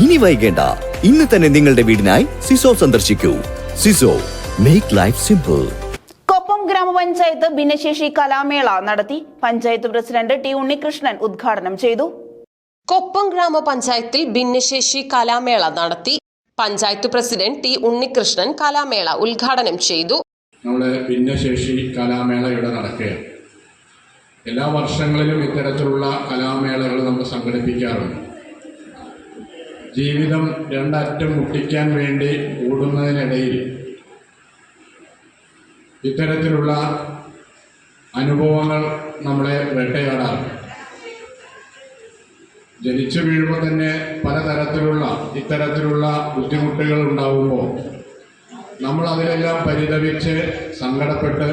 ഇനി വൈകേണ്ട, ഇന്ന് തന്നെ നിങ്ങളുടെ വീടിനായി സിസോ സന്ദർശിക്കൂ. സിസോ, മേക്ക് ലൈഫ് സിമ്പിൾ. കൊപ്പം ഗ്രാമപഞ്ചായത്ത് ഭിന്നശേഷി കലാമേള നടത്തി. പഞ്ചായത്ത് പ്രസിഡന്റ് ടി ഉണ്ണികൃഷ്ണൻ ഉദ്ഘാടനം ചെയ്തു. കൊപ്പം ഗ്രാമപഞ്ചായത്തിൽ ഭിന്നശേഷി കലാമേള നടത്തി. പഞ്ചായത്ത് പ്രസിഡന്റ് ടി ഉണ്ണികൃഷ്ണൻ കലാമേള ഉദ്ഘാടനം ചെയ്തു. നമ്മുടെ ഭിന്നശേഷി കലാമേള ഇവിടെ നടക്കുകയാണ്. എല്ലാ വർഷങ്ങളിലും ഇത്തരത്തിലുള്ള കലാമേളകൾ നമ്മൾ സംഘടിപ്പിക്കാറുണ്ട്. ജീവിതം രണ്ടറ്റം മുട്ടിക്കാൻ വേണ്ടി ഓടുന്നതിനിടയിൽ ഇത്തരത്തിലുള്ള അനുഭവങ്ങൾ നമ്മളെ വേട്ടയാടാറുണ്ട്. ജനിച്ചു വീഴുമ്പോൾ തന്നെ പലതരത്തിലുള്ള ഇത്തരത്തിലുള്ള ബുദ്ധിമുട്ടുകൾ ഉണ്ടാകുമ്പോൾ നമ്മൾ അതിലെല്ലാം പരിതപിച്ച് സങ്കടപ്പെട്ട്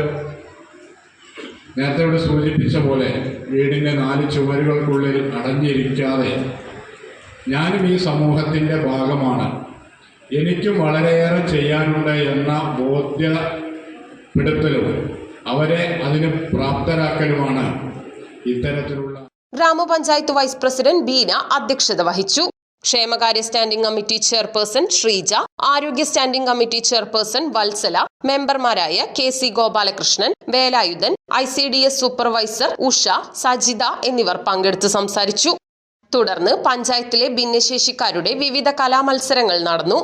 നേരത്തെ ഇവിടെ സൂചിപ്പിച്ച പോലെ വീടിൻ്റെ 4 ചുവരുകൾക്കുള്ളിൽ അടഞ്ഞിരിക്കാതെ ഞാനും ഈ സമൂഹത്തിൻ്റെ ഭാഗമാണ്, എനിക്കും വളരെയേറെ ചെയ്യാനുണ്ട് എന്ന ബോധ്യപ്പെടുത്തലും അവരെ അതിന് പ്രാപ്തരാക്കലുമാണ് ഇത്തരത്തിലുള്ള. ഗ്രാമപഞ്ചായത്ത് വൈസ് പ്രസിഡന്റ് ബീന അധ്യക്ഷത വഹിച്ചു. ക്ഷേമകാര്യ സ്റ്റാൻഡിംഗ് കമ്മിറ്റി ചെയർപേഴ്സൺ ശ്രീജ, ആരോഗ്യ സ്റ്റാൻഡിംഗ് കമ്മിറ്റി ചെയർപേഴ്സൺ വത്സല, മെമ്പർമാരായ KC Gopalakrishnan, Velayudhan, ICDS supervisor Usha, Sajitha എന്നിവർ പങ്കെടുത്ത് സംസാരിച്ചു. തുടർന്ന് പഞ്ചായത്തിലെ ഭിന്നശേഷിക്കാരുടെ വിവിധ കലാമത്സരങ്ങൾ നടന്നു.